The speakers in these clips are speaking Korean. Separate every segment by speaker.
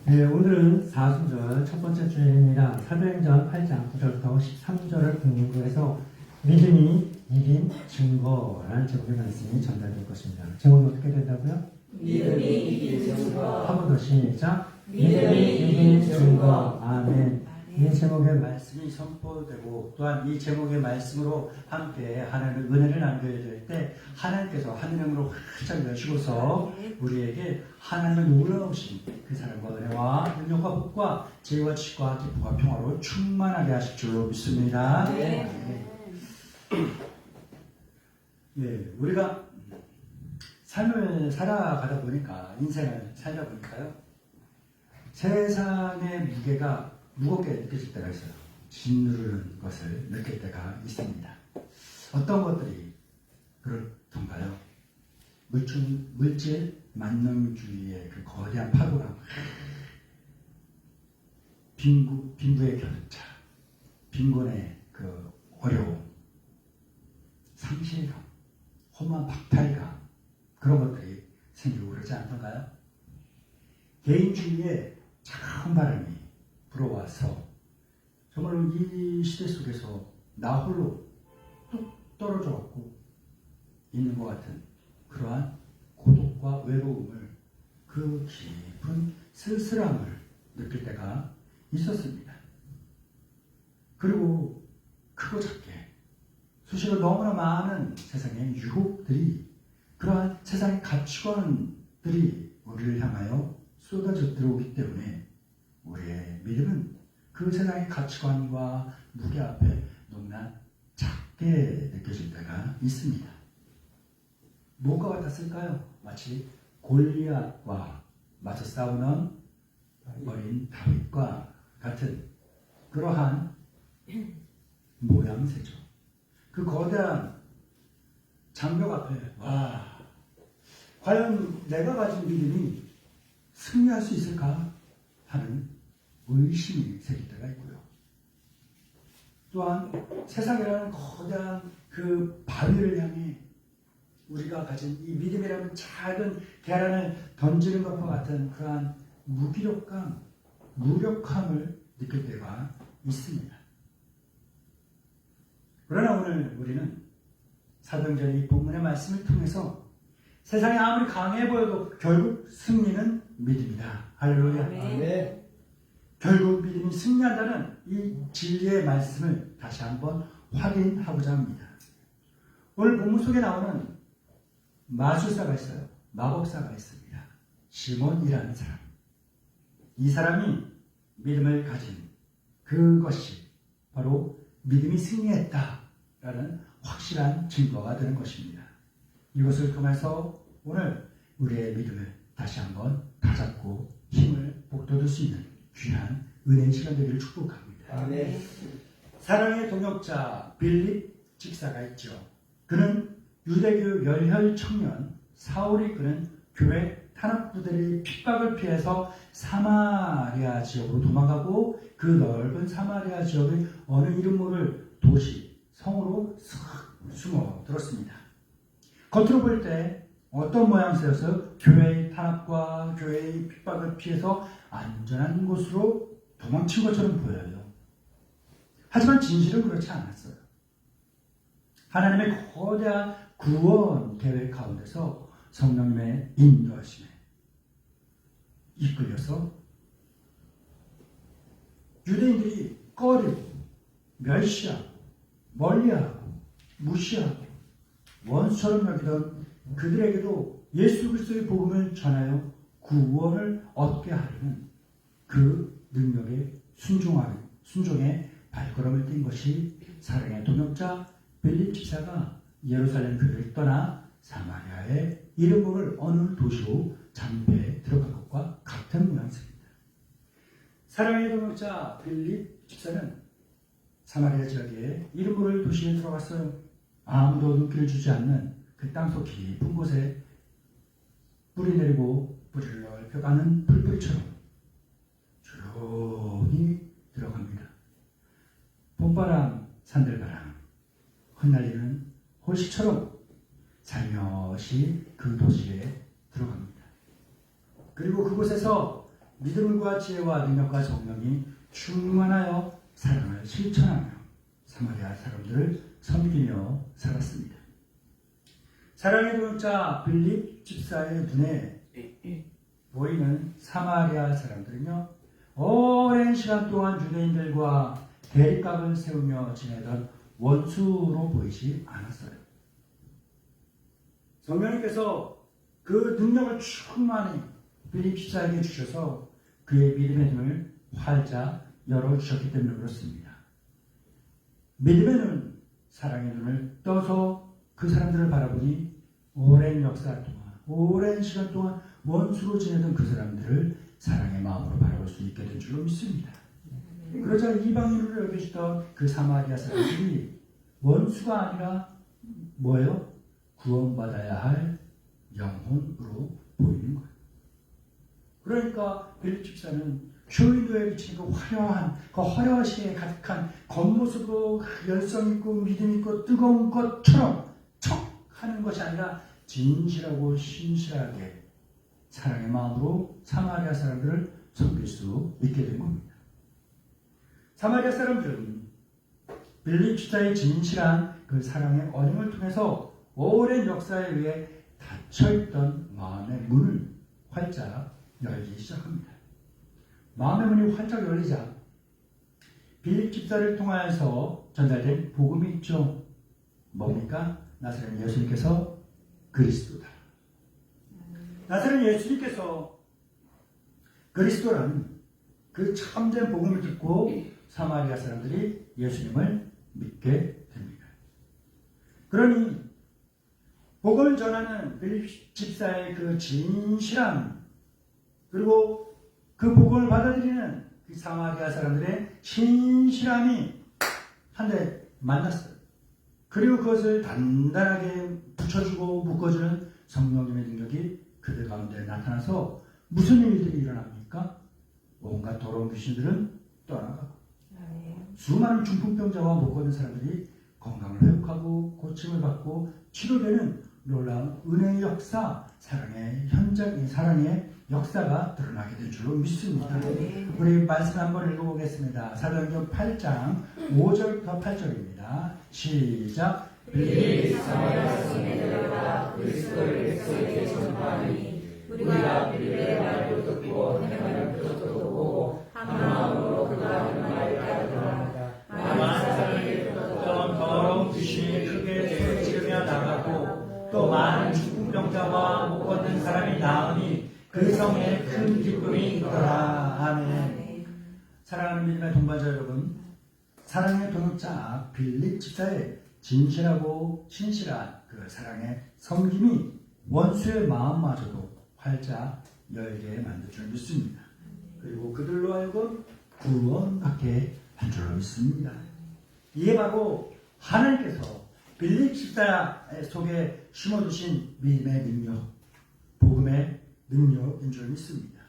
Speaker 1: 네, 오늘은 사순절 첫 번째 주일입니다. 사도행전 8장 9절부터 13절을 공부해서 믿음이 이긴 증거라는 제목의 말씀이 전달될 것입니다. 제목이 어떻게 된다고요?
Speaker 2: 믿음이 이긴 증거.
Speaker 1: 한 번 더 시작.
Speaker 2: 믿음이 이긴 증거.
Speaker 1: 아멘. 이 제목의 말씀이 선포되고 또한 이 제목의 말씀으로 함께 하나님의 은혜를 나누게 될 때 하나님께서 하늘으로 활짝 여시고서 우리에게 하나님의 놀라우신 그 사랑과 은혜와 능력과 복과 지혜와 지식과 기쁨과 평화로 충만하게 하실 줄로 믿습니다.
Speaker 2: 네.
Speaker 1: 예, 우리가 삶을 살아가다 보니까 인생을 살다 보니까요 세상의 무게가 무겁게 느껴질 때가 있어요. 짓누르는 것을 느낄 때가 있습니다. 어떤 것들이 그렇던가요? 물질 만능주의의 그 거대한 파도가 빈부의 격차, 빈곤의 그 어려움, 상실감, 험한 박탈감 그런 것들이 생기고 그러지 않던가요? 개인주의의 차가운 바람이 불어와서 정말로 이 시대 속에서 나 홀로 뚝 떨어져 갖고 있는 것 같은 그러한 고독과 외로움을 그 깊은 쓸쓸함을 느낄 때가 있었습니다. 그리고 크고 작게 수시로 너무나 많은 세상의 유혹들이 그러한 세상의 가치관들이 우리를 향하여 쏟아져 들어오기 때문에 우리의 믿음은 그 세상의 가치관과 무게 앞에 너무나 작게 느껴질 때가 있습니다. 무엇과 같았을까요? 마치 골리앗과 맞서 싸우는 어린 다윗과 같은 그러한 모양새죠. 그 거대한 장벽 앞에 과연 내가 가진 믿음이 승리할 수 있을까 하는 의심이 생길 때가 있고요. 또한 세상이라는 거대한 그 바위를 향해 우리가 가진 이 믿음이라는 작은 계란을 던지는 것과 같은 그러한 무기력감, 무력함을 느낄 때가 있습니다. 그러나 오늘 우리는 사도행전 이 본문의 말씀을 통해서 세상이 아무리 강해 보여도 결국 승리는 믿음이다. 할렐루야.
Speaker 2: 네.
Speaker 1: 결국 믿음이 승리한다는 이 진리의 말씀을 다시 한번 확인하고자 합니다. 오늘 본문 속에 나오는 마술사가 있어요. 마법사가 있습니다. 시몬이라는 사람. 이 사람이 믿음을 가진 그것이 바로 믿음이 승리했다라는 확실한 증거가 되는 것입니다. 이것을 통해서 오늘 우리의 믿음을 다시 한번 다잡고 힘을 북돋을 수 있는 귀한 은혜의 시간 되기를 축복합니다.
Speaker 2: 네.
Speaker 1: 사랑의 동역자 빌립 집사가 있죠. 그는 유대교 열혈 청년 사울이 그는 교회 탄압부들의 핍박을 피해서 사마리아 지역으로 도망가고 그 넓은 사마리아 지역의 어느 이름 모를 도시 성으로 쓱 숨어 들었습니다. 겉으로 볼 때 어떤 모양새여서 교회의 탄압과 교회의 핍박을 피해서 안전한 곳으로 도망친 것처럼 보여요. 하지만 진실은 그렇지 않았어요. 하나님의 거대한 구원 계획 가운데서 성령님의 인도하심에 이끌려서 유대인들이 꺼리고 멸시하고 멀리하고 무시하고 원수처럼 여기던 그들에게도 예수 그리스도의 복음을 전하여 구원을 얻게 하려는 그 능력의 순종의 발걸음을 띈 것이 사랑의 동역자 빌립 집사가 예루살렘 교회를 떠나 사마리아의 이름 모를 어느 도시로 잠입해 들어간 것과 같은 모양새입니다. 사랑의 동역자 빌립 집사는 사마리아 지역의 이름 모를 도시에 들어갔어요. 아무도 눈길을 주지 않는 그 땅속 깊은 곳에 뿌리 내리고 뿌리를 넓혀가는 풀뿌리처럼 조용히 들어갑니다. 봄바람, 산들바람, 흩날리는 호시처럼 살며시 그 도시에 들어갑니다. 그리고 그곳에서 믿음과 지혜와 능력과 성령이 충만하여 사랑을 실천하며 사마리아 사람들을 섬기며 살았습니다. 사랑의 동역자 빌립 집사의 눈에 보이는 사마리아 사람들은요, 오랜 시간 동안 유대인들과 대립각을 세우며 지내던 원수로 보이지 않았어요. 성령님께서 그 능력을 충만히 빌립 집사에게 주셔서 그의 믿음의 눈을 활짝 열어주셨기 때문에 그렇습니다. 믿음의 눈, 사랑의 눈을 떠서 그 사람들을 바라보니 오랜 역사 동안, 오랜 시간 동안 원수로 지내던 그 사람들을 사랑의 마음으로 바라볼 수 있게 된 줄로 믿습니다. 그러자 이방인으로 여겨지던 그 사마리아 사람들이 원수가 아니라 뭐예요? 구원받아야 할 영혼으로 보이는 거예요. 그러니까 빌립 집사는 쇼윈도에 비친 그 화려하시게 가득한 겉모습으로 열성 있고 믿음 있고 뜨거운 것처럼 척 하는 것이 아니라 진실하고 신실하게 사랑의 마음으로 사마리아 사람들을 섬길 수 있게 된 겁니다. 사마리아 사람들은 빌립 집사의 진실한 그 사랑의 언행을 통해서 오랜 역사에 의해 닫혀있던 마음의 문을 활짝 열기 시작합니다. 마음의 문이 활짝 열리자 빌립 집사를 통하여서 전달된 복음이 있죠. 뭡니까? 나사렛 예수님께서 그리스도다. 나사렛 예수님께서 그리스도라는 그 참된 복음을 듣고 사마리아 사람들이 예수님을 믿게 됩니다. 그러니 복음을 전하는 빌립 집사의 그 진실함, 그리고 그 복음을 받아들이는 그 사마리아 사람들의 신실함이 한데 만났어요. 그리고 그것을 단단하게 붙여주고 묶어주는 성령님의 능력이 그들 가운데 나타나서 무슨 일들이 일어납니까? 온갖 더러운 귀신들은 떠나가고 수많은 중풍병자와 못 걷는 사람들이 건강을 회복하고 고침을 받고 치료되는 놀라운 은혜의 역사, 사랑의 현장, 사랑의 역사가 드러나게 될 줄로 믿습니다. 우리 말씀 한번 읽어보겠습니다. 사도행전 8장 5절부터 8절입니다. 시작.
Speaker 2: 빌립 사마리아 성에 들어가 그리스도를 백성에게 전파하니 우리가 빌립의 말도 듣고 행하는 표적도 보고 한 마음으로 그가 하는 말을 따르더라. 많은 사람이 어떤 더러운 귀신이 크게 찌르며 나가고
Speaker 1: 또 많은 중풍병자와 못 걷는 사람이 나으니 그 성에 큰 기쁨이 있더라. 아멘. 사랑하는 믿음의 동반자 여러분, 사랑의 동역자 빌립 집사의 진실하고 신실한 그 사랑의 섬김이 원수의 마음마저도 활짝 열게 만들 줄 믿습니다. 그리고 그들로 하여금 구원받게 한 줄로 믿습니다. 이에 바로 하나님께서 빌립 집사 속에 심어두신 믿음의 능력, 복음의 능력인 줄 믿습니다.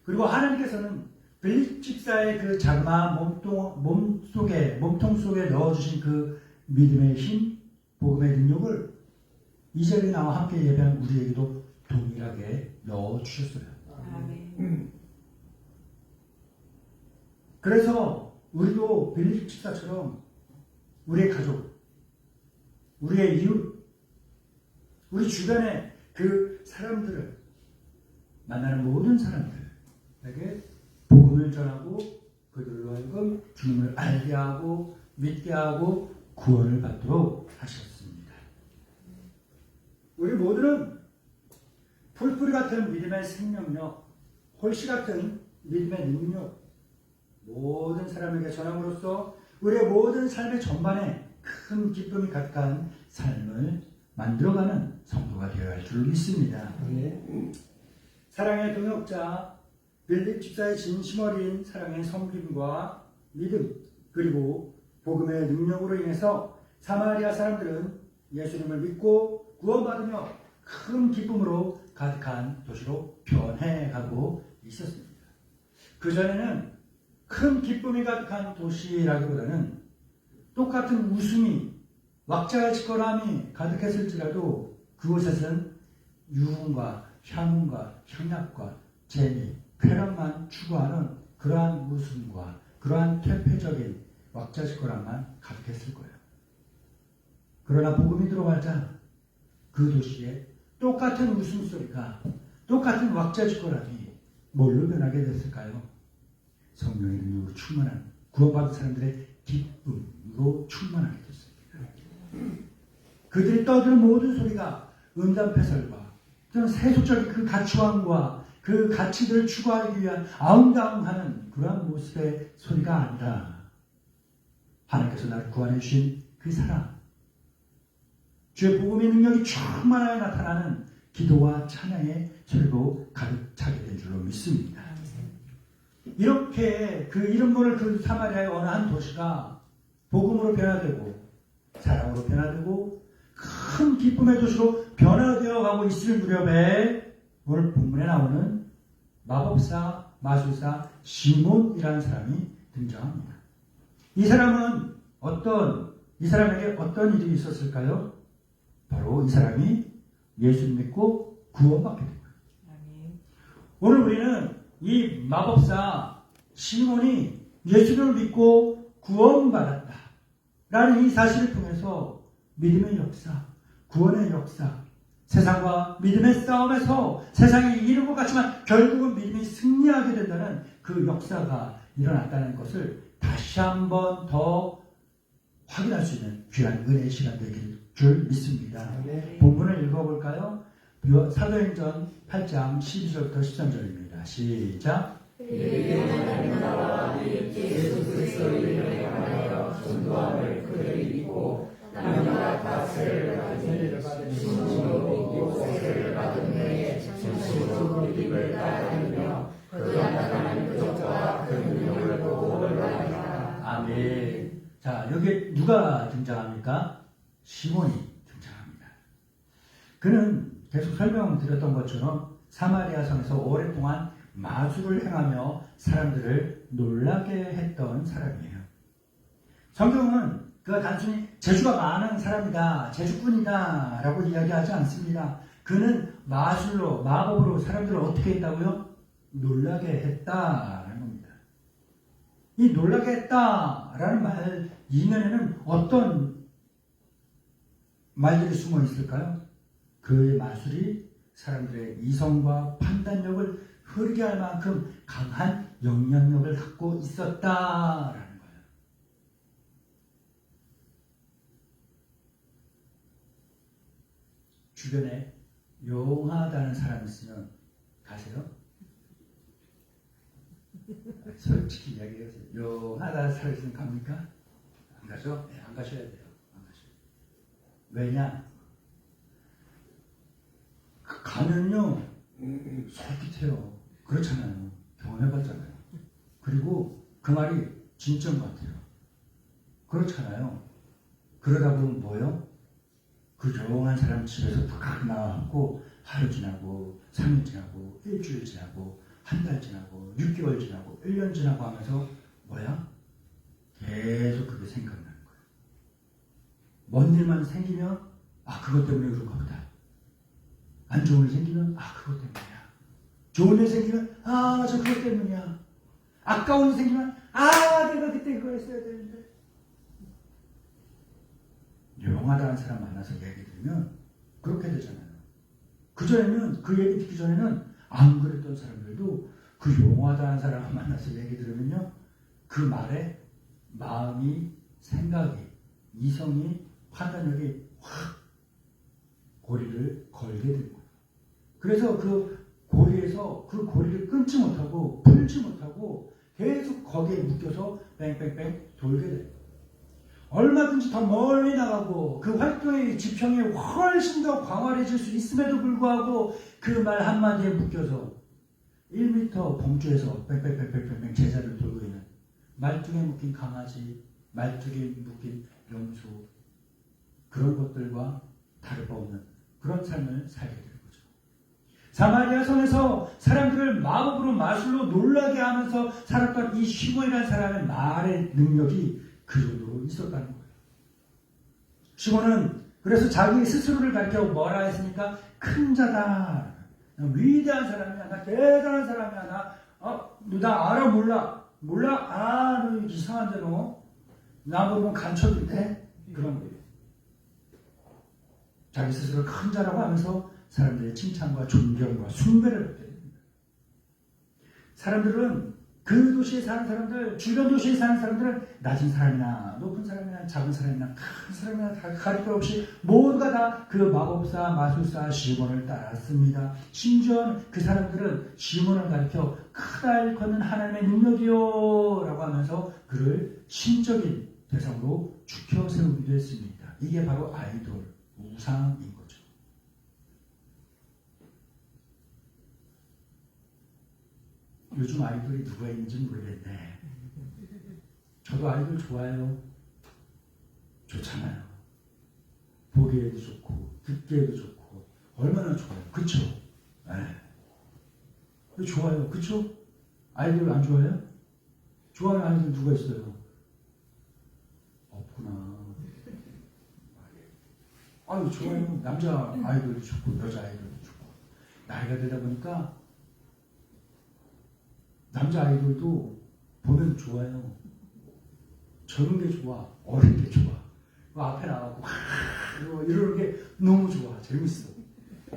Speaker 1: 그리고 하나님께서는 빌립 집사의 그 자그마한 몸통 속에 넣어주신 그 믿음의 힘, 복음의 능력을 이제는 나와 함께 예배한 우리에게도 동일하게 넣어주셨어요. 그래서 우리도 빌립 집사처럼 우리의 가족, 우리의 이웃, 우리 주변의 그 사람들을 만나는 모든 사람들에게 복음을 전하고 그들로 하여금 주님을 알게 하고 믿게 하고 구원을 받도록 하셨습니다. 우리 모두는 풀뿌리 같은 믿음의 생명력, 홀씨 같은 믿음의 능력, 모든 사람에게 전함으로써 우리의 모든 삶의 전반에 큰 기쁨이 가득한 삶을 만들어가는 성도가 되어야 할 줄 믿습니다. 사랑의 동역자 빌립 집사의 진심 어린 사랑의 섬김과 믿음, 그리고 복음의 능력으로 인해서 사마리아 사람들은 예수님을 믿고 구원받으며 큰 기쁨으로 가득한 도시로 변해가고 있었습니다. 그전에는 큰 기쁨이 가득한 도시라기보다는 똑같은 웃음이 왁자지껄함이 가득했을지라도 그곳에서는 유흥과 향과 향락과 재미, 쾌락만 추구하는 그러한 웃음과 그러한 퇴폐적인 왁자지껄함만 가득했을 거예요. 그러나 복음이 들어가자 그 도시에 똑같은 웃음소리가, 똑같은 왁자지껄함이 뭘로 변하게 됐을까요? 성령의 능력으로 충만한, 구원받은 사람들의 기쁨으로 충만하게 됐습니다. 그들이 떠드는 모든 소리가 음담패설과 또는 세속적인 그 가치관과 그 가치들을 추구하기 위한 아웅다웅하는 그러한 모습의 소리가 아니라 하나님께서 나를 구원해 주신 그 사랑, 주의 복음의 능력이 충만하게 나타나는 기도와 찬양의 소리로 가득 차게 된 줄로 믿습니다. 이렇게 그 이름 모를 그 사마리아의 어느 한 도시가 복음으로 변화되고 사랑으로 변화되고 큰 기쁨의 도시로 변화되어 가고 있을 무렵에 오늘 본문에 나오는 마법사, 마술사 시몬이라는 사람이 등장합니다. 이 사람에게 어떤 일이 있었을까요? 바로 이 사람이 예수를 믿고 구원받게 된 거예요. 오늘 우리는 이 마법사 시몬이 예수를 믿고 구원받았다 라는 이 사실을 통해서 믿음의 역사, 구원의 역사, 세상과 믿음의 싸움에서 세상이 이루고 갔지만 결국은 믿음이 승리하게 된다는 그 역사가 일어났다는 것을 다시 한번 더 확인할 수 있는 귀한 은혜의 시간 되길 줄 믿습니다. 본문을 읽어볼까요? 사도행전 8장 12절부터 13절입니다. 시작.
Speaker 2: 하나님 나라와 예수 그리스도의 이름에 관하여 전도함을 그들이 믿고 남녀가 다 세례를 받으니 신심으로 믿고 세례를 받은 후에 전심으로 그 입을 따르며 그가 나타나는 표적과 그 능력을 보고 놀라니라.
Speaker 1: 아멘. 자, 여기 누가 등장합니까? 시몬이 등장합니다. 그는 계속 설명드렸던 것처럼 사마리아 성에서 오랫동안 마술을 행하며 사람들을 놀라게 했던 사람이에요. 성경은 그가 단순히 재주가 많은 사람이다, 재주꾼이다 라고 이야기하지 않습니다. 그는 마술로, 마법으로 사람들을 어떻게 했다고요? 놀라게 했다라는 겁니다. 이 놀라게 했다라는 말 이면에는 어떤 말들이 숨어 있을까요? 그의 마술이 사람들의 이성과 판단력을 흐르게 할 만큼 강한 영향력을 갖고 있었다라는 거예요. 주변에 용하다는 사람 있으면 가세요? 솔직히 이야기해보세요. 용하다는 사람 있으면 갑니까? 안 가죠? 네, 안 가셔야 돼요. 안 가셔야 돼요. 왜냐? 가면요 솔깃해요. 그렇잖아요. 경험해봤잖아요. 그리고 그 말이 진짜인 것 같아요. 그렇잖아요. 그러다 보면 뭐요? 그 조용한 사람 집에서 딱 나와갖고 하루 지나고 3일 지나고 일주일 지나고 한 달 지나고 6개월 지나고 1년 지나고 하면서 뭐야? 계속 그게 생각나는 거예요. 먼 일만 생기면 그것 때문에 그런가 보다. 안 좋은 일 생기면 그것 때문이야. 좋은 일 생기면 저 그것 때문이야. 아까운 일 생기면 내가 그때 그거 했어야 되는데. 용하다는 사람 만나서 얘기 들으면 그렇게 되잖아요. 그전에는 그 얘기 듣기 전에는 안 그랬던 사람들도 그 용하다는 사람을 만나서 얘기 들으면요 그 말에 마음이, 생각이, 이성이, 판단력이 확 고리를 걸게 된 거예요. 그래서 그 고리에서 그 고리를 끊지 못하고 풀지 못하고 계속 거기에 묶여서 뺑뺑뺑 돌게 돼요. 얼마든지 더 멀리 나가고 그 활동의 지평이 훨씬 더 광활해질 수 있음에도 불구하고 그 말 한마디에 묶여서 1m 범주에서 뺑뺑뺑뺑뺑 제자를 돌고 있는 말뚝에 묶인 강아지, 말뚝에 묶인 염소, 그런 것들과 다를 바 없는 그런 삶을 살게 되는 거죠. 사마리아 성에서 사람들을 마법으로 마술로 놀라게 하면서 살았던 이 시몬이라는 사람의 말의 능력이 그 정도로 있었다는 거예요. 시몬은 그래서 자기 스스로를 가리켜 뭐라 했습니까? 큰 자다. 나 위대한 사람이야. 나 대단한 사람이야. 나 알아 몰라? 몰라? 너 이상한데 너? 나 보면 간첩인데? 그런 거예요. 자기 스스로 큰 자라고 하면서 사람들의 칭찬과 존경과 숭배를 받게 됩니다. 사람들은 그 도시에 사는 사람들, 주변 도시에 사는 사람들은 낮은 사람이나 높은 사람이나 작은 사람이나 큰 사람이나 다 가릴 것 없이 모두가 다 그 마법사, 마술사 시몬을 따랐습니다. 심지어 그 사람들은 시몬을 가리켜 크다 일컫는 하나님의 능력이요 라고 하면서 그를 신적인 대상으로 죽여 세우기도 했습니다. 이게 바로 아이돌, 우상인 거죠. 요즘 아이돌이 누가 있는지 모르겠네. 저도 아이돌 좋아해요. 좋잖아요. 보기에도 좋고 듣기에도 좋고 얼마나 좋아요. 그쵸? 좋아요. 그쵸? 아이돌 안 좋아해요? 좋아하는 아이돌 누가 있어요? 없구나. 좋아요. 남자 아이돌도 좋고 여자 아이돌도 좋고 나이가 되다 보니까 남자 아이돌도 보면 좋아요. 젊은 게 좋아. 어린 게 좋아. 앞에 나가고 이러는 게 너무 좋아. 재밌어.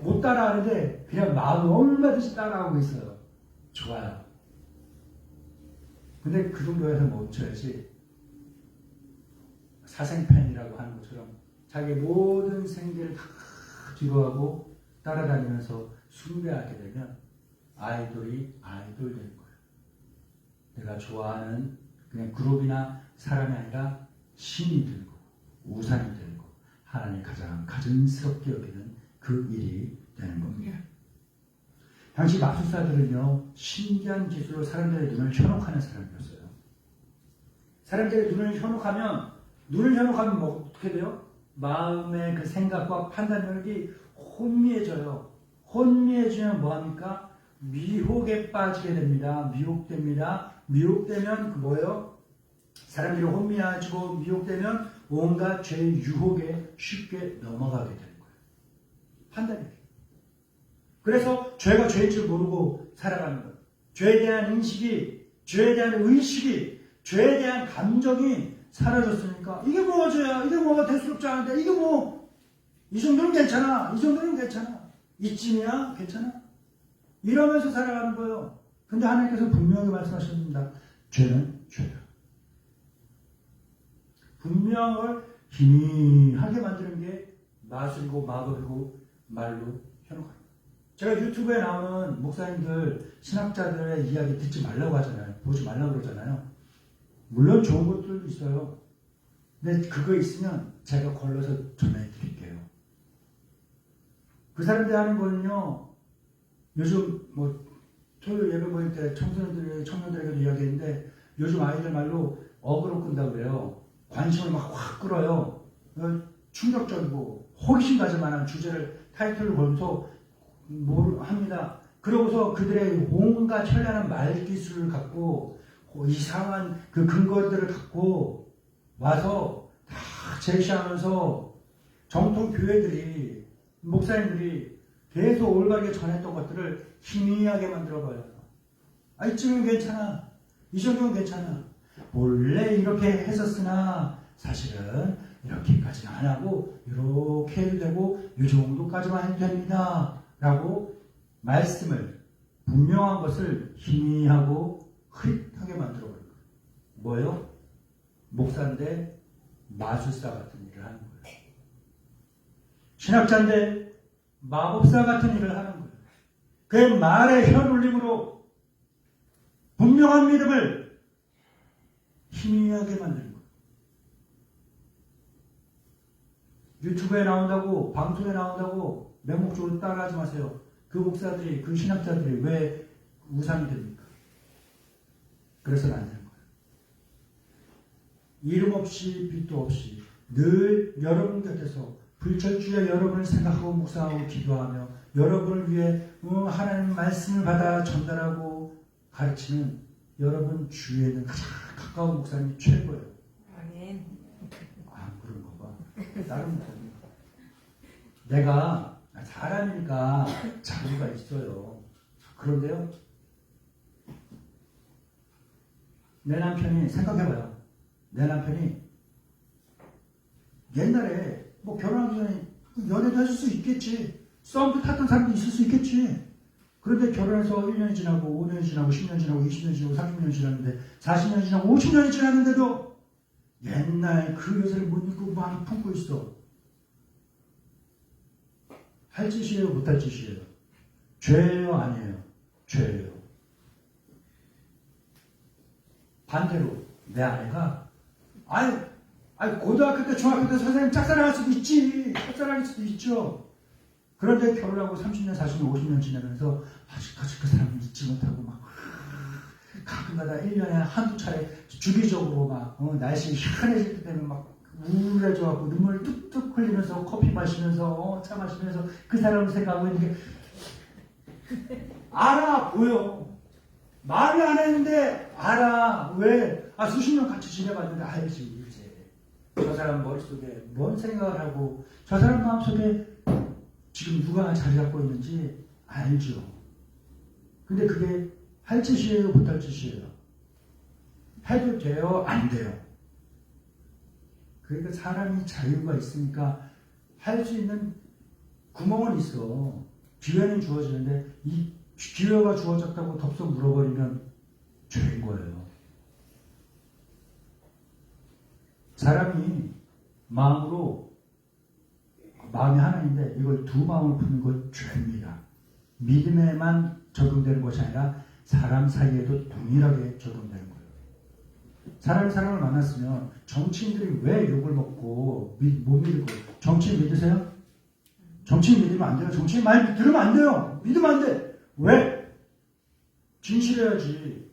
Speaker 1: 못 따라하는데 그냥 마음 얼마든지 따라하고 있어요. 좋아요. 근데 그 정도에서 멈춰야지. 사생팬이라고 하는 것처럼 자기 모든 생계를 다 뒤로하고 따라다니면서 숭배하게 되면 아이돌이 아이돌 되는 거예요. 내가 좋아하는 그냥 그룹이나 사람이 아니라 신이 되는 거고 우상이 되는 거고 하나님이 가장 가증스럽게 여기는 그 일이 되는 겁니다. 당시 마술사들은요 신기한 기술로 사람들의 눈을 현혹하는 사람이었어요. 사람들의 눈을 현혹하면 뭐 어떻게 돼요? 마음의 그 생각과 판단력이 혼미해져요. 혼미해지면 뭐합니까? 미혹에 빠지게 됩니다. 미혹되면 그 뭐예요? 사람들이 혼미해지고 미혹되면 온갖 죄의 유혹에 쉽게 넘어가게 되는 거예요. 판단력이. 그래서 죄가 죄인 줄 모르고 살아가는 거예요. 죄에 대한 인식이, 죄에 대한 의식이, 죄에 대한 감정이 사라졌으니까 이게 뭐가 죄야? 이게 뭐가 대수롭지 않은데 이게 뭐 이 정도는 괜찮아. 이 정도는 괜찮아. 이쯤이야? 괜찮아? 이러면서 살아가는 거예요. 근데 하나님께서 분명히 말씀하셨습니다. 죄는 죄다. 분명을 희미하게 만드는 게 마술이고 마법이고 말로 현혹합니다. 제가 유튜브에 나오는 목사님들, 신학자들의 이야기 듣지 말라고 하잖아요. 보지 말라고 그러잖아요. 물론 좋은 것들도 있어요. 근데 그거 있으면 제가 걸러서 전해드릴게요. 그 사람들이 하는 거는요, 요즘 토요일 예배 모임 때 청년들에게도 이야기했는데, 요즘 아이들 말로 어그로 끈다고 그래요. 관심을 막 확 끌어요. 충격적이고 호기심 가질 만한 주제를 타이틀을 걸면서 합니다. 그러고서 그들의 온갖 현란한 말기술을 갖고 이상한 그 근거들을 갖고 와서 다 제시하면서 정통 교회들이 목사님들이 계속 올바르게 전했던 것들을 희미하게 만들어봐요. 이쯤은 괜찮아. 이 정도는 괜찮아. 원래 이렇게 했었으나 사실은 이렇게까지는 안 하고 이렇게 해도 되고 이 정도까지만 해도 됩니다. 라고 말씀을 분명한 것을 희미하고 흐릿하게 만들어버린 거예요. 뭐예요? 목사인데 마술사 같은 일을 하는 거예요. 신학자인데 마법사 같은 일을 하는 거예요. 그의 말의 혀울림으로 분명한 믿음을 희미하게 만드는 거예요. 유튜브에 나온다고, 방송에 나온다고 맹목적으로 따라하지 마세요. 그 목사들이, 그 신학자들이 왜 우상이 됩니까? 그래서는 안 되는 거예요. 이름 없이 빛도 없이 늘 여러분 곁에서 불철주야 여러분을 생각하고 묵상하고 기도하며 여러분을 위해 하나님 말씀을 받아 전달하고 가르치는 여러분 주위에 있는 가장 가까운 목사님이 최고예요.
Speaker 2: 아멘.
Speaker 1: 그런 거 봐. 다른 목사님. 내가 사람이니까 자유가 있어요. 그런데요, 내 남편이, 생각해봐요. 내 남편이 옛날에 뭐 결혼하기 전에 연애도 했을 수 있겠지. 썸도 탔던 사람도 있을 수 있겠지. 그런데 결혼해서 1년이 지나고 5년이 지나고 10년 지나고 20년 지나고 30년 지났는데 40년이 지나고 50년이 지났는데도 옛날 그 여자를 못 잊고 마음이 품고 있어. 할 짓이에요, 못할 짓이에요? 죄예요, 아니에요? 죄예요. 반대로 내 아내가 아니 고등학교 때 중학교 때 선생님 짝사랑할 수도 있지. 짝사랑할 수도 있죠. 그런데 결혼하고 30년 40년 50년 지나면서 아직까지 그 사람을 잊지 못하고 막 가끔가다 1년에 한두 차례 주기적으로 막 날씨 희한해질 때 되면 막 우울해져갖고 눈물을 뚝뚝 흘리면서 커피 마시면서 차 마시면서 그 사람을 생각하고 있는 게 알아, 보여. 말을 안 했는데 알아. 왜? 수십 년 같이 지내봤는데 알지 이제. 저 사람 머릿속에 뭔 생각을 하고 저 사람 마음속에 지금 누가 자리 잡고 있는지 알죠. 근데 그게 할 짓이에요, 못할 짓이에요? 해도 돼요, 안 돼요? 그러니까 사람이 자유가 있으니까 할 수 있는 구멍은 있어. 기회는 주어지는데 이 기회가 주어졌다고 덥석 물어버리면 죄인 거예요. 사람이 마음이 하나인데 이걸 두 마음을 푸는 건 죄입니다. 믿음에만 적용되는 것이 아니라 사람 사이에도 동일하게 적용되는 거예요. 사람을 만났으면 정치인들이 왜 욕을 먹고 못 믿고 정치인 믿으세요? 정치인 믿으면 안 돼요. 정치인 말 들으면 안 돼요. 믿으면 안 돼. 왜? 진실해야지.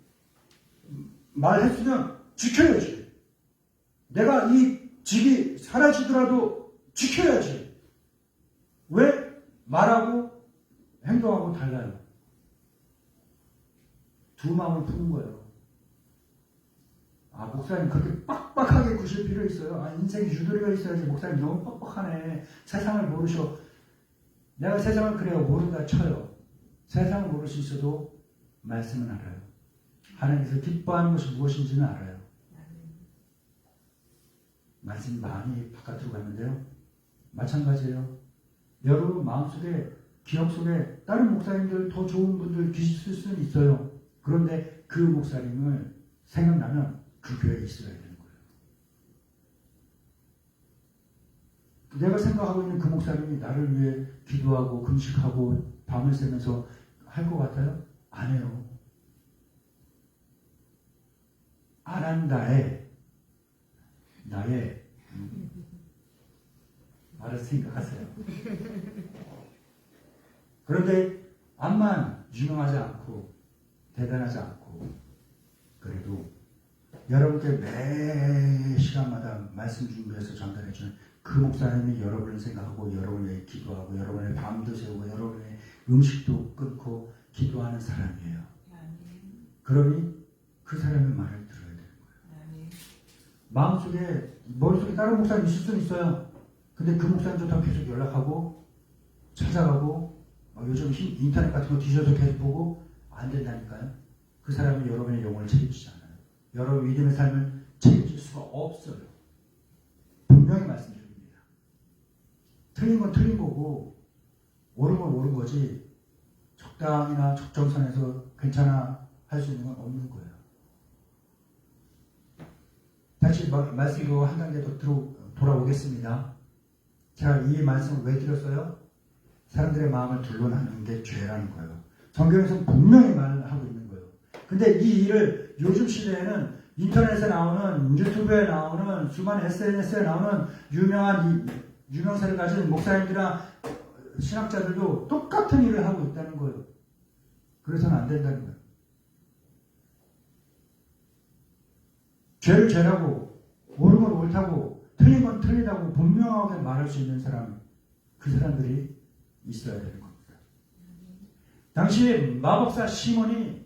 Speaker 1: 말했으면 지켜야지. 내가 이 직이 사라지더라도 지켜야지. 왜? 말하고 행동하고 달라요. 두 마음을 푸는 거예요. 목사님 그렇게 빡빡하게 구실 필요 있어요? 인생에 유도리가 있어야지. 목사님 너무 빡빡하네. 세상을 모르셔. 내가 세상을 그래요. 모른다 쳐요. 세상을 모를 수 있어도 말씀은 알아요. 하나님께서 기뻐하는 것이 무엇인지는 알아요. 말씀이 많이 바깥으로 갔는데요. 마찬가지예요. 여러분 마음속에 기억 속에 다른 목사님들 더 좋은 분들 계실 수는 있어요. 그런데 그 목사님을 생각나면 그 교회에 있어야 되는 거예요. 내가 생각하고 있는 그 목사님이 나를 위해 기도하고 금식하고 밤을 새면서 할 것 같아요? 안 해요. 안 한다에 나의 알아서 생각하세요. 그런데 암만 유명하지 않고 대단하지 않고 그래도 여러분께 매 시간마다 말씀 준비해서 전달해주는 그 목사님이 여러분을 생각하고 여러분을 위해 기도하고 여러분의 밤도 새우고 여러분의 음식도 끊고 기도하는 사람이에요. 그러니 그 사람의 말을 들어야 되는 거예요. 마음속에 머릿속에 다른 목사님 있을 수는 있어요. 근데 그 목사님도 계속 연락하고 찾아가고 요즘 인터넷 같은 거 뒤져서 계속 보고 안 된다니까요. 그 사람은 여러분의 영혼을 책임지지 않아요. 여러분 믿음의 삶을 책임질 수가 없어요. 분명히 말씀드립니다. 틀린 건 틀린 거고 옳은 건 옳은 거지 적당히나 적정선에서 괜찮아 할 수 있는 건 없는 거예요. 다시 말씀으로 한 단계 더 돌아오겠습니다. 제가 이 말씀을 왜 드렸어요? 사람들의 마음을 둘러나는 게 죄라는 거예요. 성경에서는 분명히 말하고 있는 거예요. 근데 이 일을 요즘 시대에는 인터넷에 나오는 유튜브에 나오는 수많은 SNS에 나오는 유명세를 가진 목사님들이나 신학자들도 똑같은 일을 하고 있다는 거예요. 그래서는 안 된다는 거예요. 죄를 죄라고 옳은 건 옳다고 틀린 건 틀리다고 분명하게 말할 수 있는 사람, 그 사람들이 있어야 되는 겁니다. 당시 마법사 시몬이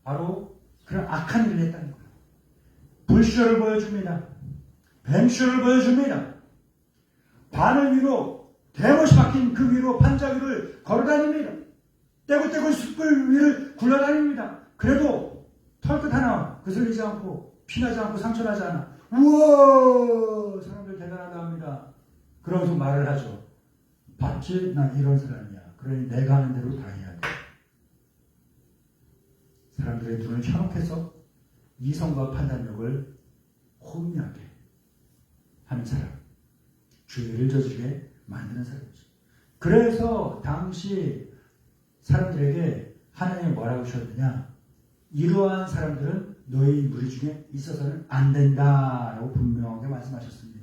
Speaker 1: 바로 그런 악한 일을 했다는 거예요. 불쇼를 보여줍니다. 뱀쇼를 보여줍니다. 바늘 위로 대못이 박힌 그 위로 판자 위를 걸어다닙니다. 떼굴떼굴 숯불 위를 굴러다닙니다. 그래도 털끝 하나 그슬리지 않고 피나지 않고 상처나지 않아. 우와, 사람들 대단하다 합니다. 그러면서 말을 하죠. 봤지? 난 이런 사람이야. 그러니 내가 하는 대로 다 해야 돼. 사람들의 눈을 현혹해서 이성과 판단력을 혼미하게 하는 사람, 죄를 저지르게 만드는 사람이죠. 그래서 당시 사람들에게 하나님이 뭐라고 주셨느냐? 이러한 사람들은 너희 무리 중에 있어서는 안 된다라고 분명하게 말씀하셨습니다.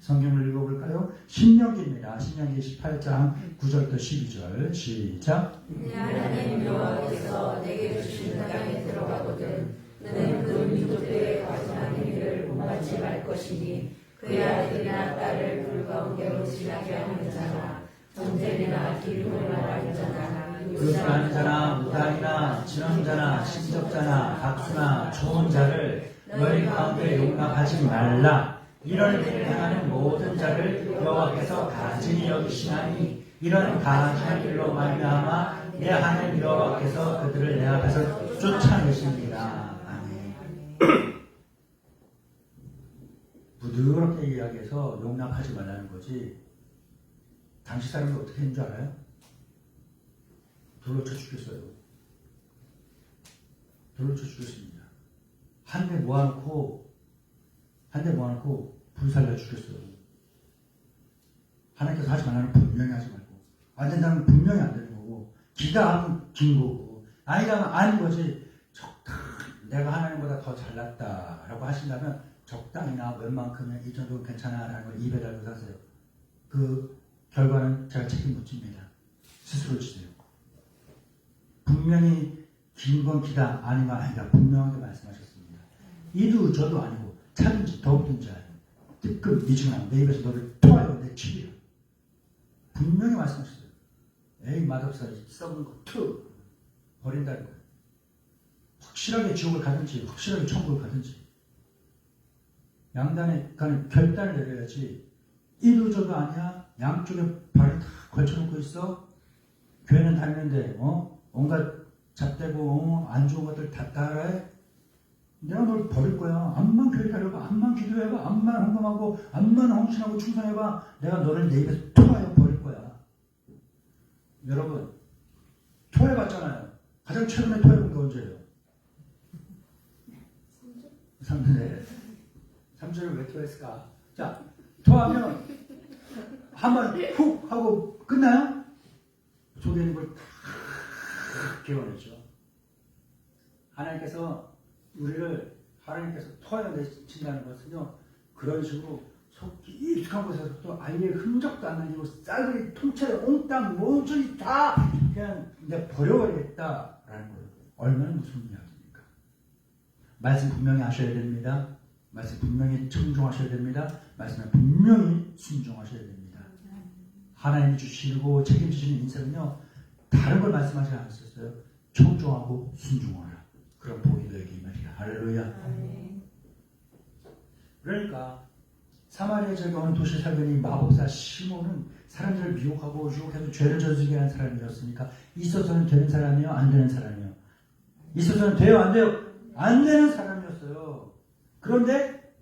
Speaker 1: 성경을 읽어볼까요? 신명기입니다. 신명기 18장 9절부터 12절 시작.
Speaker 2: 내 하나님 여호와께서 내게 주신 땅에 들어가거든 너는 그 민족들의 과신한 행위를 본받지 말 것이니 그의 아들이나 딸을 불 가운데로 지나게 하는 자나 전쟁이나 기름을 말하는 자나
Speaker 1: 교수하는 자나 무당이나 진언자나 신적자나 박수나 좋은 자를 너희 가운데 용납하지 말라. 이런 일을 행하는 모든 자를 여호와께서 가증히 여기시나니 이런 가증한 일로 말미암아 내 하나님 여호와께서 그들을 내 앞에서 쫓아내십니다. 아멘. 부드럽게 이야기해서 용납하지 말라는 거지. 당시 사람이 어떻게 했는 줄 알아요? 돌로 쳐 죽였어요. 돌로 쳐 죽였습니다. 한 대 모아놓고 불살려 죽였어요. 하나님께서 하지 말라는 분명히 하지 말고, 안 된다면 분명히 안 되는 거고, 기가 하면 긴 거고, 아니라면 아닌 거지. 적당히 내가 하나님보다 더 잘났다라고 하신다면 적당히나 웬만큼은 이 정도는 괜찮아라는 걸 입에 달고 사세요. 그 결과는 제가 책임 못 집니다. 스스로 지세요. 분명히 긴 건 기다, 아닌 건 아니다. 분명하게 말씀하셨습니다. 이도 저도 아니고 차든지 더욱든지 아니고 뜨끔 미지근하고 내 입에서 너를 토하여 내 치리라. 분명히 말씀하셨어요. 에이 맛없어 썩은 거 투 버린다는 거예요. 확실하게 지옥을 가든지 확실하게 천국을 가든지 양단에 가는 결단을 내려야지. 이도 저도 아니야. 양쪽에 발을 다 걸쳐놓고 있어. 교회는 다니는데 온갖 잡대고 안 좋은 것들 다 따라해. 내가 널 버릴 거야. 암만 교회 다녀봐. 암만 기도해봐. 암만 헌금하고 암만 헌신하고 충성해봐. 내가 너를 내 입에서 토하여 버릴 거야. 여러분 토해봤잖아요. 가장 최근에 토해본 게 언제예요? 3주를 왜 토했을까? 자, 토하면 한번 훅 하고 끝나요? 속에 있는 걸 다 개워내죠. 하나님께서 토하여 내친다는 것은요, 그런 식으로 속 깊숙한 곳에서 또 아이의 흔적도 안 남기고 쌀그리 통째로 옹땅 모조리 다 그냥 이제 버려버리겠다라는 거예요. 얼마나 무슨 이야기입니까? 말씀 분명히 하셔야 됩니다. 말씀 분명히 청종하셔야 됩니다. 말씀에 분명히 순종하셔야 됩니다. 하나님이 주시고 책임지시는 인생은요, 다른 걸 말씀하지 않으셨어요. 청종하고 순종하라. 그런 복이 너에게 임하리라. 할렐루야. 그러니까 사마리아 지역에 어느 도시에 살던 이 마법사 시몬은 사람들을 미혹하고 유혹해서 죄를 저지르게 하는 사람이었으니까 있어서는 되는 사람이요, 안 되는 사람이요. 있어서는 돼요, 안 돼요? 안 되는 사람이었어요. 그런데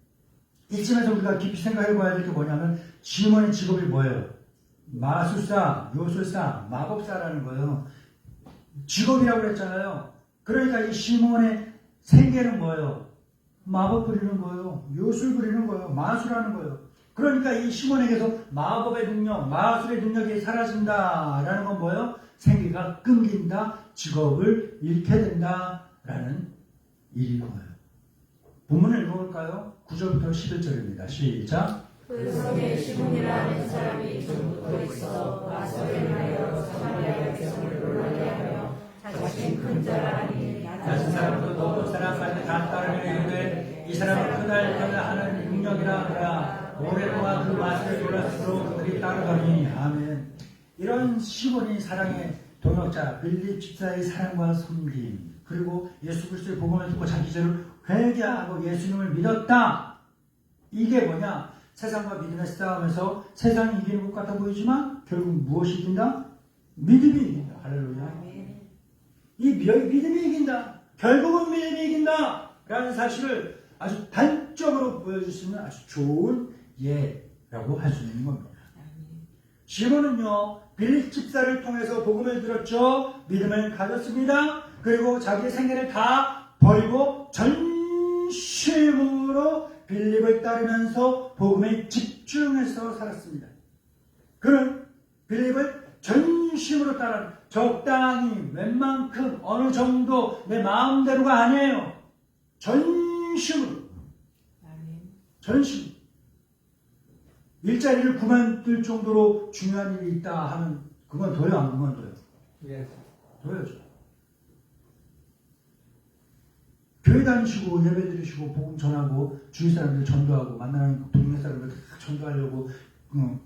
Speaker 1: 이쯤에서 우리가 깊이 생각해 봐야 될 게 뭐냐면 시몬의 직업이 뭐예요? 마술사, 요술사, 마법사라는 거예요. 직업이라고 그랬잖아요. 그러니까 이 시몬의 생계는 뭐예요? 마법 부리는 거예요. 요술 부리는 거예요. 마술하는 거예요. 그러니까 이 시몬에게서 마법의 능력, 마술의 능력이 사라진다라는 건 뭐예요? 생계가 끊긴다, 직업을 잃게 된다라는 일인 거예요. 본문을 읽어볼까요? 9절부터 11절입니다. 시작.
Speaker 2: 그 성에 시몬이라는 사람이 전부터 있어 마술을 하여 사마리아 백성을 놀라게 하며 자신 큰 자라 하니
Speaker 1: 낮은 사람도 높은 사람까지 다 따르며 이르되 이 사람은 그날 하는 능력이라 하더라. 오랫동안 그 마술을 놀랐으므로 그들이 따르더니. 아멘. 이런 시몬이 사랑의 동역자 빌립 집사의 사랑과 섬김, 그리고 예수 그리스도의 복음을 듣고 자기 죄를 회개하고 예수님을 믿었다. 이게 뭐냐? 세상과 믿음의 싸움에서 세상이 이기는 것 같아 보이지만 결국 무엇이 이긴다? 믿음이 이긴다. 할렐루야. 이 믿음이 이긴다. 결국은 믿음이 이긴다. 라는 사실을 아주 단적으로 보여줄 수 있는 아주 좋은 예라고 할 수 있는 겁니다. 시몬은요, 빌립 집사를 통해서 복음을 들었죠. 믿음을 가졌습니다. 그리고 자기의 생애를 다 버리고 전심으로 빌립을 따르면서 복음에 집중해서 살았습니다. 그는 빌립을 전심으로 따라 적당히 웬만큼 어느 정도 내 마음대로가 아니에요. 전심으로. 전심. 일자리를 그만둘 정도로 중요한 일이 있다 하면 그만둬요, 안 그만둬요?
Speaker 3: 예.
Speaker 1: 둬야죠. 교회 다니시고 예배 드리시고 복음 전하고 주위 사람들 전도하고 만나는 동네 사람들 다 전도하려고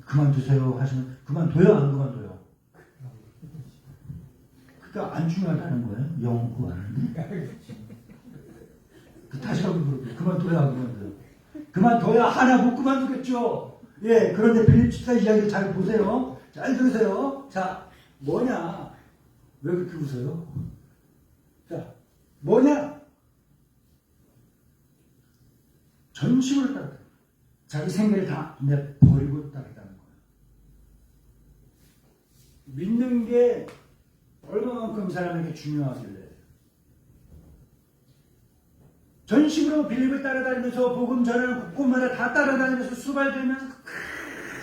Speaker 1: 그만두세요 하시면 그만둬요, 안 그만둬요? 그러니까 안 중요하다는 거예요. 영혼 구하는데. 다시 한번 물어볼게요. 그만둬요, 안 그만둬요? 그만둬야 하나 못 그만두겠죠. 예, 그런데 빌립 집사 이야기 잘 보세요. 잘 들으세요. 자, 뭐냐? 왜 그렇게 웃어요? 자, 뭐냐? 전심으로 따르다. 자기 생계를 다 내버리고 따르다는 거예요. 믿는 게 얼마만큼 사람에게 중요하길래. 전심으로 빌립을 따라다니면서 복음 전하는 곳곳마다 다 따라다니면서 수발되면서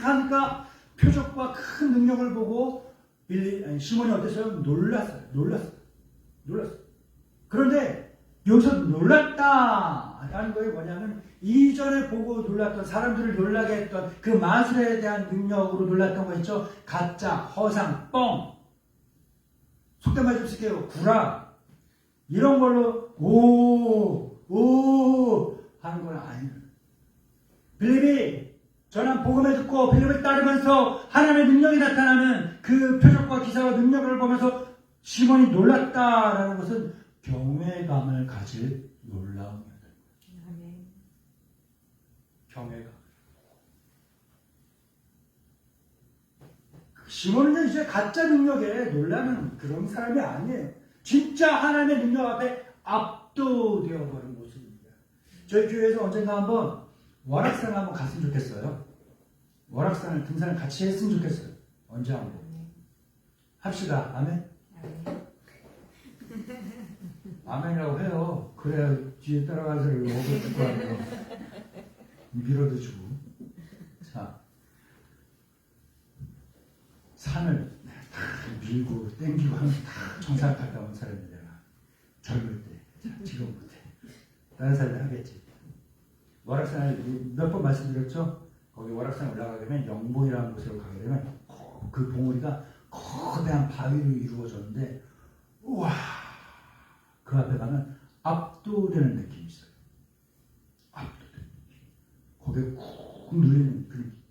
Speaker 1: 하니까 표적과 큰 능력을 보고 시몬이 어땠어요? 놀랐어요. 그런데 여기서 놀랐다라는 거에 뭐냐면 이전에 보고 놀랐던 사람들을 놀라게 했던 그 마술에 대한 능력으로 놀랐던 거 있죠? 가짜, 허상, 뻥, 속된 말 좀 쓸게요. 구라 이런 걸로 오 하는 건 아니에요. 빌립이 전한 복음을 듣고 빌립을 따르면서 하나님의 능력이 나타나는 그 표적과 기사와 능력을 보면서 시몬이 놀랐다라는 것은 경외감을 가질 놀라움이다. 경외감. 시몬은 이제 가짜 능력에 놀라는 그런 사람이 아니에요. 진짜 하나님의 능력 앞에 압도되어 버린 모습입니다. 저희 교회에서 언젠가 한번 월악산을 한번 갔으면 좋겠어요. 월악산을 등산을 같이 했으면 좋겠어요. 언제 한번 합시다. 아멘. 아멘이라고 해요. 그래야 뒤에 따라가서 오고 듣고 하면 밀어도 주고. 자, 산을 다 밀고 땡기고 하면서 다 정상 갔다 온 사람이잖아. 젊을 때. 자, 지금 못해. 다른 사람이 하겠지. 월악산을 몇 번 말씀드렸죠? 거기 월악산 올라가게 되면 영봉이라는 곳으로 가게 되면 그 봉우리가 거대한 바위로 이루어졌는데 우와, 그 앞에 가면 압도되는 느낌이 있어요. 압도되는 느낌. 거기에 꾹 눌리는 그 느낌.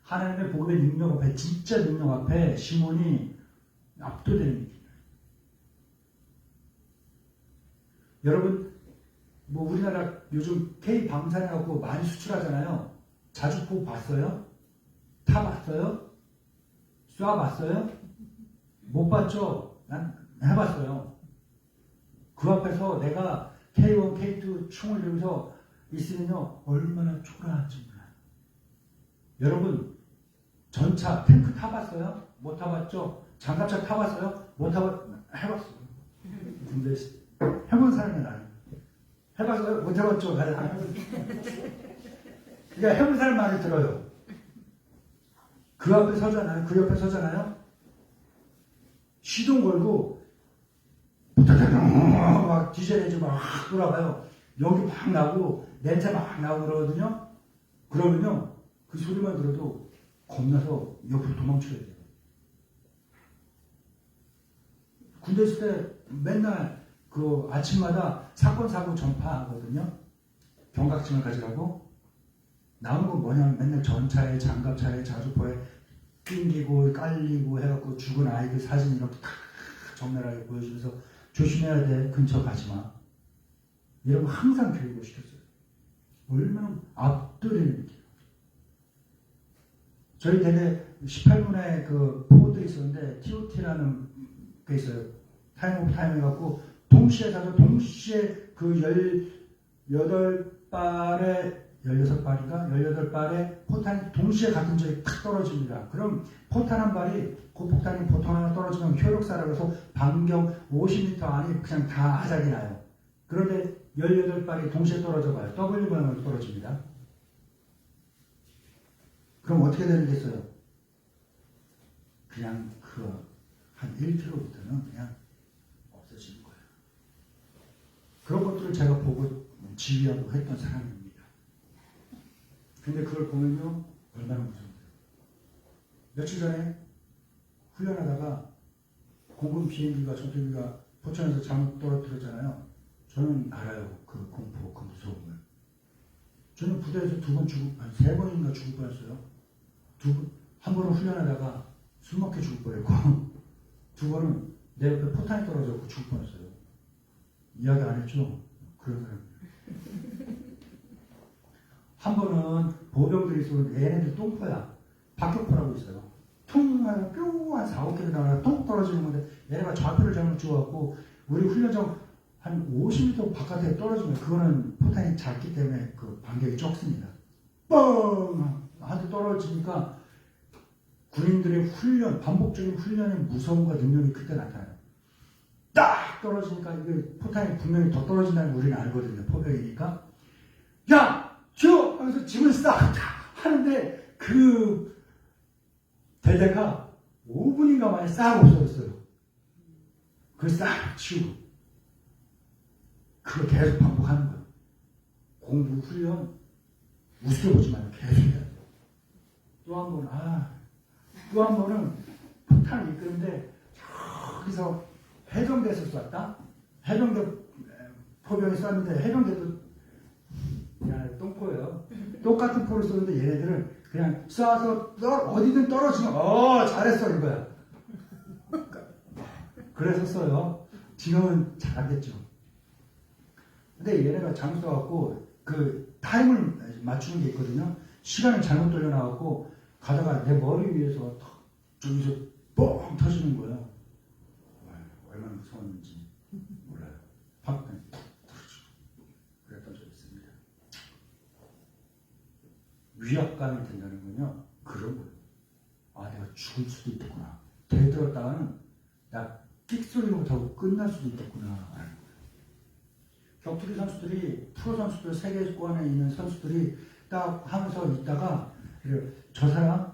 Speaker 1: 하나님의 복음의 능력 앞에, 진짜 능력 앞에 시몬이 압도되는 느낌. 여러분, 뭐 우리나라 요즘 K 방산해갖고 많이 수출하잖아요. 자주 보고 봤어요? 타봤어요? 쏴봤어요? 못 봤죠? 난 해봤어요. 그 앞에서 내가 K1, K2 총을 들면서 있으면요 얼마나 초라한지 몰라요. 여러분, 전차, 탱크 타봤어요? 못 타봤죠? 장갑차 타봤어요? 못 해봤어요. 근데 해본 사람이 나는 해봤어요? 못 해봤죠? 그러니까 해본 사람 말을 들어요. 그 앞에 서잖아요. 그 옆에 서잖아요. 시동 걸고 막 디젤 엔진 막 돌아가요. 연기 막 나고 냄새 막 나고 그러거든요. 그러면요 그 소리만 들어도 겁나서 옆으로 도망쳐야 돼요. 군대 있을 때 맨날 그 아침마다 사건 사고 전파하거든요. 경각심을 가지라고. 나온 건 뭐냐면 맨날 전차에 장갑차에 자주포에 낑기고 깔리고 해갖고 죽은 아이들 사진 이렇게 다 적나라하게 보여주면서 조심해야 돼. 근처 가지마. 이런 거 항상 교육을 시켰어요. 얼마나 압도되는 느낌. 저희 대대 18분의 그 포들이 있었는데 TOT라는 게 있어요. 타임 오브 타임 해갖고 동시에 가서 동시에 그 18발의 16발인가? 18발의 포탄이 동시에 같은 지역에 탁 떨어집니다. 그럼 포탄 한 발이 고폭탄이 보통 하나 떨어지면 효력사라고 해서 반경 50m 안에 그냥 다 아작이 나요. 그런데 18발이 동시에 떨어져 봐요. W 모양으로 떨어집니다. 그럼 어떻게 되겠어요? 그냥 한 1km부터는 그냥 없어지는 거예요. 그런 것들을 제가 보고 지휘하고 했던 사람입니다. 근데 그걸 보면요, 얼마나 무서워요. 며칠 전에 훈련하다가 공군 비행기가 전투기가 포천에서 잘못 떨어뜨렸잖아요. 저는 알아요. 그 공포, 그 무서움을. 저는 부대에서 3번인가 죽을 뻔했어요. 한 번은 훈련하다가 술 먹게 죽을 뻔했고, 2번은 내 옆에 포탄이 떨어져서 죽을 뻔했어요. 이야기 안 했죠? 그런 사람. 한 번은 보병들이 쏘는 얘네들 똥포야. 박격포라고 있어요. 퉁 하면 뿅 한 4-5km 나가다가 똥 떨어지는 건데 얘네가 좌표를 잘못 찍어갖고 우리 훈련장 한 50m 바깥에 떨어지면 그거는 포탄이 작기 때문에 그 반격이 적습니다. 뻥! 한테 떨어지니까 군인들의 훈련, 반복적인 훈련의 무서움과 능력이 그때 나타나요. 딱 떨어지니까 이게 포탄이 분명히 더 떨어진다는 걸 우리는 알거든요. 포병이니까. 야! 줘! 하면서 짐을 싹 하는데 그 대대가 5분인가 만에 싹 없어졌어요. 그걸 싹 치우고. 그걸 계속 반복하는 거예요. 공부, 훈련, 우습게 보지 말고 계속 해야 돼요. 또 한 번은 포탄을 이끄는데 저기서 해병대에서 쐈다? 해병대 포병이 쐈는데 해병대도 그냥 똥포예요. 똑같은 포를 쏘는데 얘네들은 그냥 쏴서 어디든 떨어지면 잘했어 이거야. 그래서 써요. 지금은 잘하겠죠. 근데 얘네가 잘못 써갖고 그 타임을 맞추는 게 있거든요. 시간을 잘못 돌려놔갖고 가다가 내 머리 위에서 저기서 뻥 터지는 거예요. 얼마나 무서웠는지 몰라요. 팍 터지고 그랬던 적이 있습니다. 위압감이 든다는 건요, 그런 거예요. 내가 죽을 수도 있겠구나. 대들었다가는 나 끽소리도 못하고 끝날 수도 있겠구나. 라는 거예요. 격투기 선수들이, 프로 선수들, 세계권에 있는 선수들이 딱 하면서 있다가, 저 사람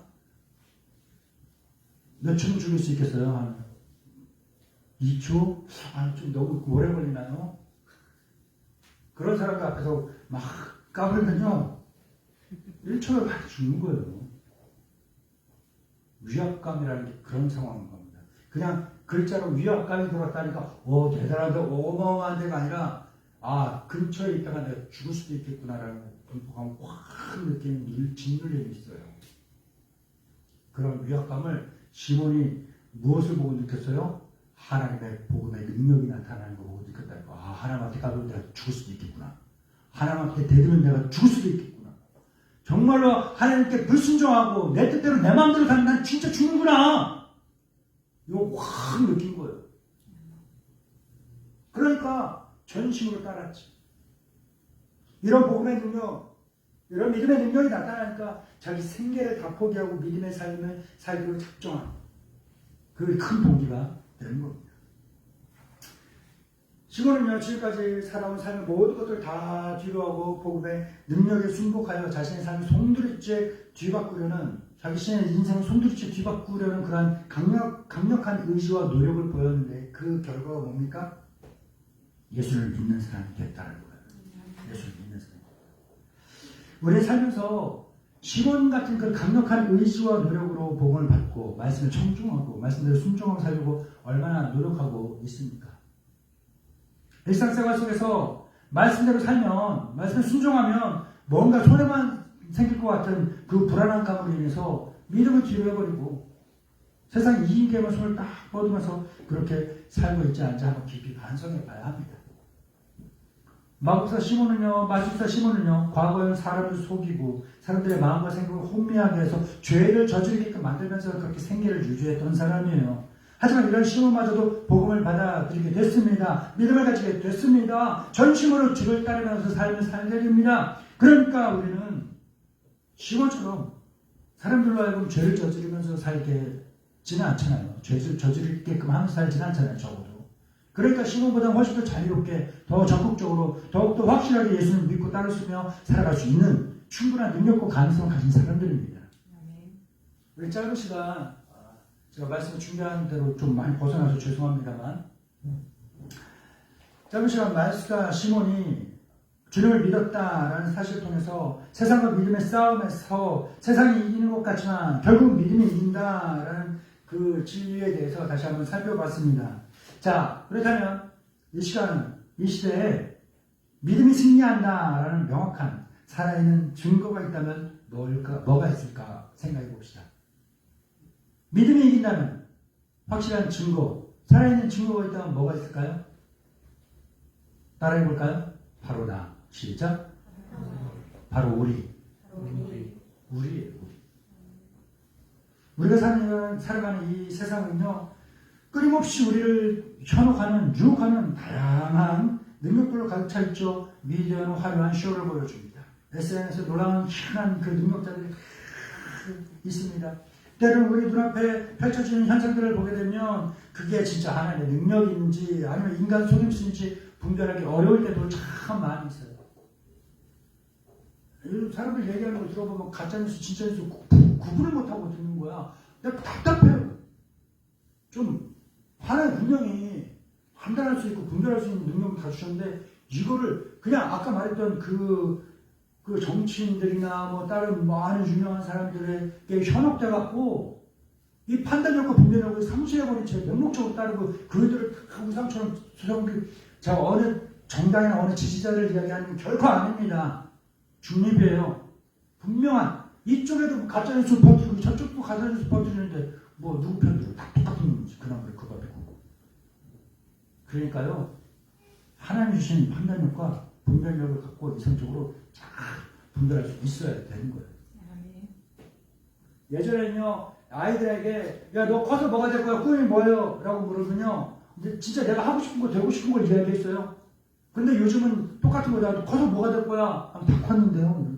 Speaker 1: 몇 초 죽일 수 있겠어요? 한 2초? 좀 너무 오래 걸리나요? 그런 사람들 앞에서 막 까불면요, 1초를 많이 죽는 거예요. 위압감이라는 게 그런 상황인 겁니다. 그냥 글자로 위압감이 들었다니까, 대단하다, 어마어마한 데가 아니라, 근처에 있다가 내가 죽을 수도 있겠구나라는 공포감을 확 느끼는 짓눌림이 있어요. 그런 위압감을 시몬이 무엇을 보고 느꼈어요? 하나님의 복음의 능력이 나타나는 걸 보고 느꼈다니까. 하나님한테 가면 내가 죽을 수도 있겠구나. 하나님한테 대들면 내가 죽을 수도 있겠구나. 정말로 하나님께 불순종하고 내 뜻대로 내 마음대로 가면 난 진짜 죽는구나. 이거 확 느낀 거예요. 그러니까 전심으로 따랐지. 이런 복음의 능력, 이런 믿음의 능력이 나타나니까 자기 생계를 다 포기하고 믿음의 삶을 살기로 작정한 그게 큰 동기가 되는 겁니다. 시몬은요, 지금까지 살아온 삶의 모든 것들을 다 뒤로하고 복음의 능력에 순복하여 자신의 삶을 송두리째 뒤바꾸려는, 자기 신의 인생을 송두리째 뒤바꾸려는 그러한 강력한 의지와 노력을 보였는데 그 결과가 뭡니까? 예수를 믿는 사람이 됐다는 거예요. 예수를 믿는 사람이 됐다. 우리는 살면서 시몬 같은 그 강력한 의지와 노력으로 복음을 받고 말씀을 청중하고 말씀대로 순종하고 살려고 얼마나 노력하고 있습니까? 일상생활 속에서 말씀대로 살면, 말씀을 순종하면 뭔가 손해만 생길 것 같은 그 불안한 감으로 인해서 믿음을 뒤로 해버리고 세상 이익에만 손을 딱 뻗으면서 그렇게 살고 있지 않은지 한번 깊이 반성해 봐야 합니다. 마법사 시몬은요, 마술사 시몬은요, 과거에는 사람을 속이고 사람들의 마음과 생각을 혼미하게 해서 죄를 저지르게끔 만들면서 그렇게 생계를 유지했던 사람이에요. 하지만 이런 시몬마저도 복음을 받아들이게 됐습니다. 믿음을 가지게 됐습니다. 전심으로 주를 따르면서 삶을 살게 됩니다. 그러니까 우리는 시몬처럼 사람들로 하여금 죄를 저지르면서 살게지는 않잖아요. 죄를 저지르게끔 하면서 살지는 않잖아요. 적어도. 그러니까 시몬보다 훨씬 더 자유롭게, 더 적극적으로, 더욱더 확실하게 예수를 믿고 따르시며 살아갈 수 있는 충분한 능력과 가능성을 가진 사람들입니다. 우리 짧은 시간, 제가 말씀을 준비한 대로 좀 많이 벗어나서 죄송합니다만, 짧은 시간 마술사 시몬이 주님을 믿었다라는 사실을 통해서 세상과 믿음의 싸움에서 세상이 이기는 것 같지만 결국 믿음이 이긴다라는 그 진리에 대해서 다시 한번 살펴봤습니다. 자, 그렇다면 이 시간은 이 시대에 믿음이 승리한다라는 명확한 살아있는 증거가 있다면 뭐가 있을까 생각해 봅시다. 믿음이 이긴다면 확실한 증거, 살아있는 증거가 있다면 뭐가 있을까요? 따라해 볼까요? 바로 나. 시작. 바로 우리. 우리예요. 우리가 살아가는 이 세상은요, 끊임없이 우리를 현혹하는, 유혹하는 다양한 능력들로 가득 차 있죠. 미디어는 화려한 쇼를 보여줍니다. SNS에 놀라운 희한한 그 능력자들이 있습니다. 때로는 우리 눈앞에 펼쳐지는 현상들을 보게 되면 그게 진짜 하나님의 능력인지 아니면 인간 속임수인지 분별하기 어려울 때도 참 많이 있어요. 사람들 얘기하는 거 들어보면 가짜뉴스, 진짜뉴스 구분을 못하고 듣는 거야. 내가 답답해요. 좀 하나의 분명히 판단할 수 있고 분별할 수 있는 능력을 다 주셨는데 이거를 그냥 아까 말했던 그 정치인들이나 뭐 다른 많은 유명한 사람들에게 현혹돼 갖고 이 판단력과 분별력을 상실해버린 채 명목적으로 따르고 그들을 우상처럼 수성기 자 어느 정당이나 어느 지지자를 이야기하는 건 결코 아닙니다. 중립이에요. 분명한 이쪽에도 가짜뉴스 퍼뜨리고 저쪽도 가짜뉴스 퍼뜨리는데 뭐 누구 편들어 다 똑같은 놈이지. 그나마를 그거 믿고. 그러니까요. 하나님 주신 판단력과 분별력을 갖고 이성적으로 잘 분별할 수 있어야 되는 거예요. 예전에는요. 아이들에게 야 너 커서 뭐가 될 거야? 꿈이 뭐예요? 라고 물으면요. 근데 진짜 내가 하고 싶은 거 되고 싶은 걸 이야기했어요. 근데 요즘은 똑같은 거야. 너 커서 뭐가 될 거야? 다 컸는데요.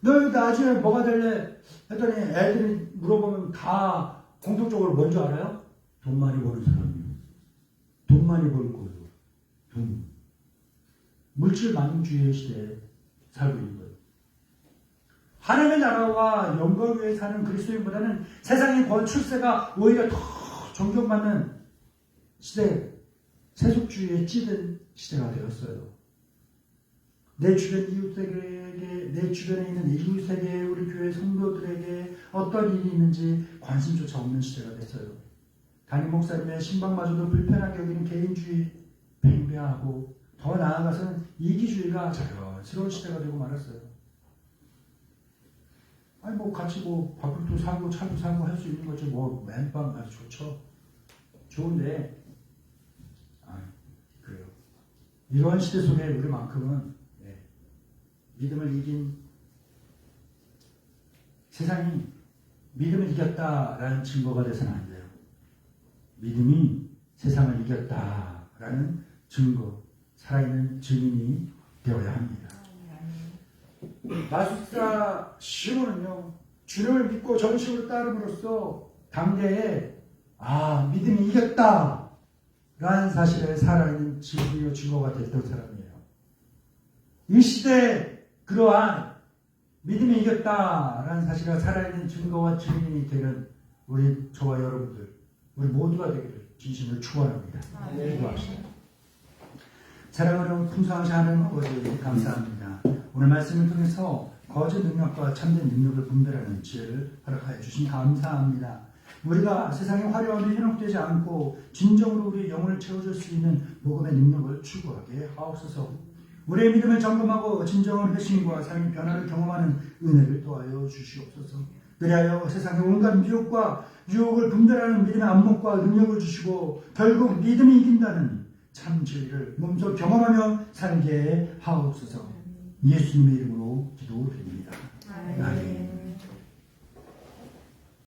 Speaker 1: 너 나중에 뭐가 될래? 했더니 애들이 물어보면 다 공통적으로 뭔지 알아요? 돈 많이 버는 사람이에요. 돈 많이 벌 거예요. 돈. 물질 만능주의 시대에 살고 있는 거예요. 하나님의 나라와 영광 위에 사는 그리스도인보다는 세상의 권출세가 오히려 더 존경받는 시대, 세속주의에 찌든 시대가 되었어요. 내 주변 이웃에게, 내 주변에 있는 이웃에게, 우리 교회 성도들에게 어떤 일이 있는지 관심조차 없는 시대가 됐어요. 담임 목사님의 신방마저도 불편하게 여기는 개인주의 팽배하고 더 나아가서는 이기주의가 자연스러운 시대가 되고 말았어요. 아니 뭐 같이 뭐 밥도 사고 차도 사고 할 수 있는 거지 뭐 맨밤 아주 좋죠. 좋은데 그래요. 이러한 시대 속에 우리만큼은 믿음을 이긴 세상이 믿음을 이겼다라는 증거가 돼서는 안 돼요. 믿음이 세상을 이겼다라는 증거, 살아있는 증인이 되어야 합니다. 마술사 시몬은요, 주님을 믿고 전심으로 따름으로써 당대에 믿음이 이겼다라는 사실에 살아있는 증인이요 증거가 됐던 사람이에요. 이 시대에 그러한 믿음이 이겼다라는 사실에 살아있는 증거와 증인이 되는 우리 저와 여러분들, 우리 모두가 되기를 진심으로 축원합니다. 기도합시다. 사랑하는 풍성하신 하나님 아버지 감사합니다. 오늘 말씀을 통해서 거짓 능력과 참된 능력을 분별하는 지혜를 허락하여 주신 감사합니다. 우리가 세상의 화려함에 현혹되지 않고 진정으로 우리의 영혼을 채워줄 수 있는 복음의 능력을 추구하게 하옵소서. 우리의 믿음을 점검하고 진정한 회심과 삶의 변화를 경험하는 은혜를 도와여 주시옵소서. 그리하여 세상의 온갖 유혹을 분별하는 믿음의 안목과 능력을 주시고 결국 믿음이 이긴다는 참 진리를 몸소 경험하며 살게 하옵소서. 예수님의 이름으로 기도드립니다. 아멘.